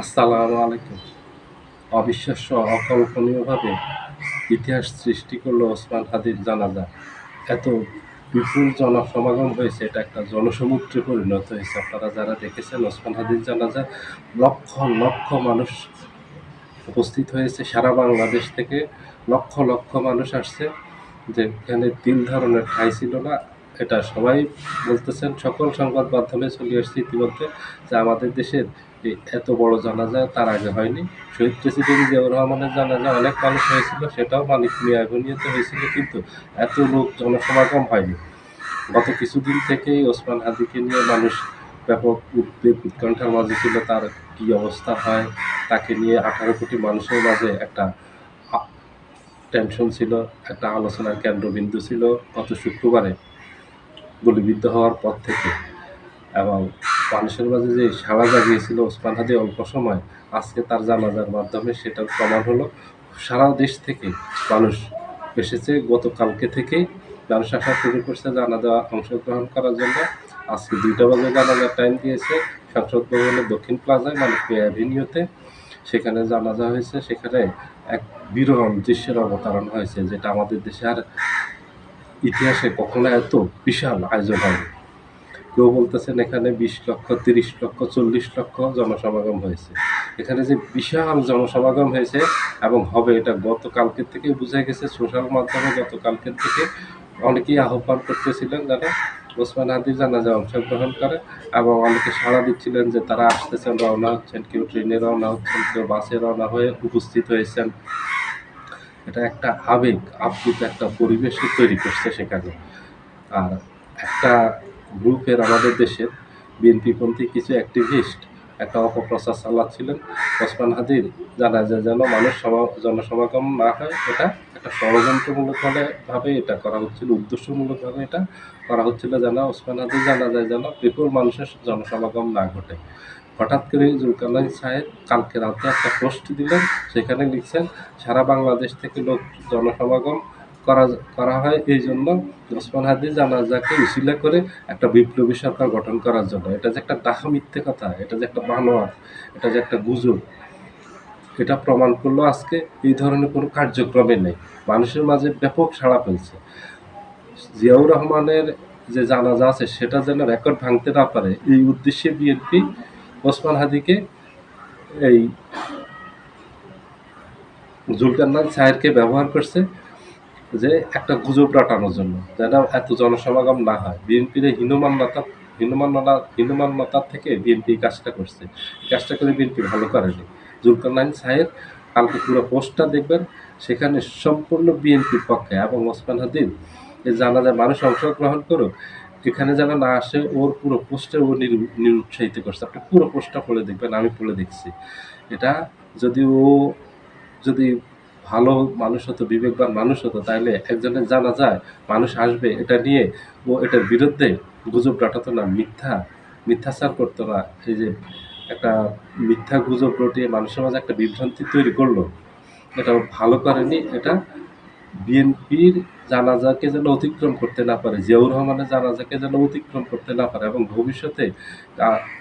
আসসালামু আলাইকুম। অবিশ্বাস্য অকল্পনীয়ভাবে ইতিহাস সৃষ্টি করলো ওসমান হাদির জানাজা। এত বিপুল জনসমাগম হয়েছে, এটা একটা জনসমুদ্রে পরিণত হয়েছে। আপনারা যারা দেখেছেন ওসমান হাদির জানাজা, লক্ষ লক্ষ মানুষ উপস্থিত হয়েছে সারা বাংলাদেশ থেকে। লক্ষ লক্ষ মানুষ আসছে, যেখানে তিল ধরনের ঠাঁই ছিল না। এটা সবাই বলতেছেন, সকল সংবাদ মাধ্যমে চলে আসছে ইতিমধ্যে, যে আমাদের দেশের এই এত বড় জানাজা তার আগে হয়নি। শহীদ প্রেসিডেন্ট জিয়াউর রহমানের জানাজা অনেক মানুষ হয়েছিল, সেটাও মানিক মিয়া এভেনিউতে হয়েছিল, কিন্তু এত লোক জনসমাগম হয়নি। গত কিছুদিন থেকেই ওসমান হাদিকে নিয়ে মানুষ ব্যাপক উদ্বেগ উৎকণ্ঠার মাঝে ছিল। তার কি অবস্থা হয়, তাকে নিয়ে 18 কোটি মানুষের মাঝে একটা টেনশন ছিল, একটা আলোচনার কেন্দ্রবিন্দু ছিল গত শুক্রবারে গুলিবিদ্ধ হওয়ার পর থেকে। এবং মানুষের মাঝে যে সাড়া জাগিয়েছিল ওসমান হাদি অল্প সময়, আজকে তার জানাজার মাধ্যমে সেটার প্রমাণ হলো। সারা দেশ থেকে মানুষ এসেছে, গতকালকে থেকেই মানুষ আসা শুরু করছে জানাজা অংশগ্রহণ করার জন্য। আজকে 2টা বাজে জানাজার টাইম দিয়েছে সংসদ ভবনের দক্ষিণ প্লাজায় মানিক মিয়া অ্যাভিনিউতে। সেখানে জানাজা হয়েছে, সেখানে এক বিরল দৃশ্যের অবতারণ হয়েছে, যেটা আমাদের দেশে আর ইতিহাসে কখনো এত বিশাল আয়োজন হয়নি। কেউ বলতেছেন এখানে 20 লক্ষ, 30 লক্ষ, 40 লক্ষ জনসমাগম হয়েছে। এখানে যে বিশাল জনসমাগম হয়েছে এবং হবে, এটা গতকালকের থেকে বোঝা গেছে। সোশ্যাল মাধ্যমে গতকালকের থেকে অনেকেই আহ্বান করতেছিলেন যারা ওসমান হাদির জানাজা অংশগ্রহণ করে, এবং অনেকে সাড়া দিচ্ছিলেন যে তারা আসতেছেন, রওনা হচ্ছেন, কেউ ট্রেনে রওনা হচ্ছেন, কেউ বাসে রওনা হয়ে উপস্থিত হয়েছেন। এটা একটা আবেগ আপ্লুত একটা পরিবেশই তৈরি করছে সেখানে। আর একটা গ্রুপের, আমাদের দেশের বিএনপিপন্থী কিছু অ্যাক্টিভিস্ট একটা অপপ্রচার চালাচ্ছিলেন ওসমান হাদির জানাজা যেন মানুষ জনসমাগম না হয়। এটা একটা ষড়যন্ত্রমূলকভাবে এটা করা হচ্ছিল, উদ্দেশ্যমূলকভাবে এটা করা হচ্ছিল, যেন ওসমান হাদির জানাজায় যেন বিপুল মানুষের জনসমাগম না ঘটে। হঠাৎ করে জুলকারনাইন সাহেব কালকে রাতে একটা পোস্ট দিলেন, সেখানে লিখছেন সারা বাংলাদেশ থেকে লোক জনসমাগম করা করা হয় এই জন্য ওসমান হাদির জানাজাকে উসিলা করে একটা বিপ্লবী সরকার গঠন করার জন্য। এটা যে একটা ডাহা মিথ্যে কথা, এটা যে একটা বানোয়াট, এটা যে একটা গুজব, এটা প্রমাণ করলো আজকে। এই ধরনের কোনো কার্যক্রমে নেই, মানুষের মাঝে ব্যাপক সাড়া ফেলছে। জিয়াউর রহমানের যে জানাজা আছে সেটা যেন রেকর্ড ভাঙতে না পারে, এই উদ্দেশ্যে বিএনপি ওসমান হাদিকে, এই জুলকারনাইন সাহেবকে ব্যবহার করছে যে একটা গুজব রটানোর জন্য, যেন এত জনসমাগম না হয়। বিএনপির হীনমান্যতার থেকে বিএনপি কাজটা করছে। এই কাজটা করে বিএনপি ভালো করেনি। জুলকারনাইন সাহেব কালকে পুরো পোস্টটা দেখবেন, সেখানে সম্পূর্ণ বিএনপির পক্ষে, এবং ওসমান হাদির এই জানাজায় মানুষ অংশগ্রহণ করুক, এখানে যেন না আসে, ওর পুরো পোস্টে ও নিরুৎসাহিত করছে। আপনি পুরো পোস্টটা পড়ে দেখবেন, আমি পড়ে দেখছি। এটা যদি ও যদি ভালো মানুষ হতো, বিবেকবান মানুষ হতো, তাহলে একজনের জানা যায় মানুষ আসবে এটা নিয়ে ও এটার বিরুদ্ধে গুজব রটাতো না, মিথ্যাচার করতো না। এই যে একটা মিথ্যা গুজব রটিয়ে মানুষের মাঝে একটা বিভ্রান্তি তৈরি করলো, এটা ভালো করেনি। এটা বিএনপির জানাজাকে যেন অতিক্রম করতে না পারে, জিয়াউর রহমানের জানাজাকে যেন অতিক্রম করতে না পারে, এবং ভবিষ্যতে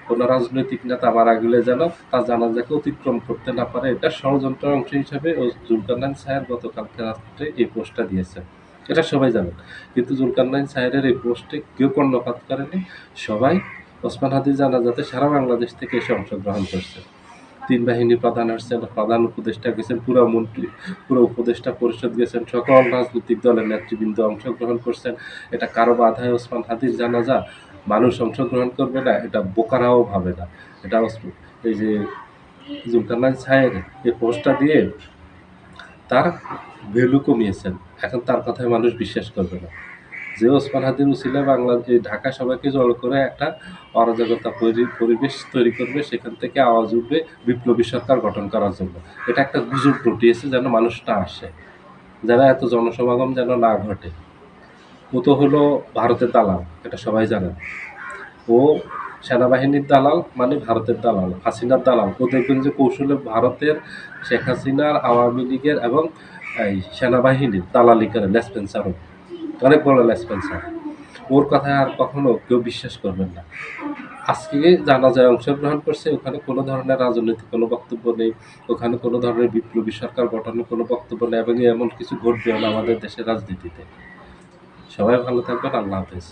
কোনো রাজনৈতিক নেতা মারা গেলে যেন তার জানাজাকে অতিক্রম করতে না পারে, এটা ষড়যন্ত্রের অংশ হিসাবে জুলকারনাইন সাহেব গতকালকে রাত্রে এই পোস্টটা দিয়েছে। এটা সবাই জানেন, কিন্তু জুলকারনাইন সাহেবের এই পোস্টে কেউ কর্ণপাত করেনি। সবাই ওসমান হাদির জানাজাতে সারা বাংলাদেশ থেকে এসে অংশগ্রহণ করছে। 3 বাহিনী প্রধান আসছেন, প্রধান উপদেষ্টা গেছেন, পুরো উপদেষ্টা পরিষদ গেছেন, সকল রাজনৈতিক দলের নেতৃবৃন্দ অংশগ্রহণ করছেন। এটা কারো বাধায় ওসমান হাদির জানাজা মানুষ অংশগ্রহণ করবে না, এটা বোকারাও ভাবে না। এটা এই যে জুলকারনাইন সাহেব এই পোস্টটা দিয়ে তার ভ্যালু কমিয়েছেন। এখন তার কথায় মানুষ বিশ্বাস করবে না। যে ওসমান হাদির উসিলায় এই ঢাকা সবাইকে জড়ো করে একটা অরাজকতা পরিবেশ তৈরি করবে, সেখান থেকে আওয়াজ উঠবে বিপ্লবী সরকার গঠন করার জন্য। এটা একটা গুজব রটিয়েছে যেন মানুষ না আসে, যেন এত জনসমাগম যেন না ঘটে। ও তো হলো ভারতের দালাল, এটা সবাই জানেন। ও সেনাবাহিনীর দালাল, মানে ভারতের দালাল, হাসিনার দালাল। ও দেখবেন যে কৌশলে ভারতের শেখ হাসিনার, আওয়ামী লীগের এবং এই সেনাবাহিনীর দালালি করে লেসপেন্সারও, অনেক বড় লেসপেন্সার। ওর কথায় আর কখনো কেউ বিশ্বাস করবেন না। আজকে জানাজায় অংশগ্রহণ করছে, ওখানে কোনো ধরনের রাজনৈতিক কোনো বক্তব্য নেই, ওখানে কোনো ধরনের বিপ্লবী সরকার গঠনের কোনো বক্তব্য নেই এবং এমন কিছু ঘটবেও না আমাদের দেশের রাজনীতিতে। সবাই ভালো থাকবেন। আল্লাহ হাফেজ।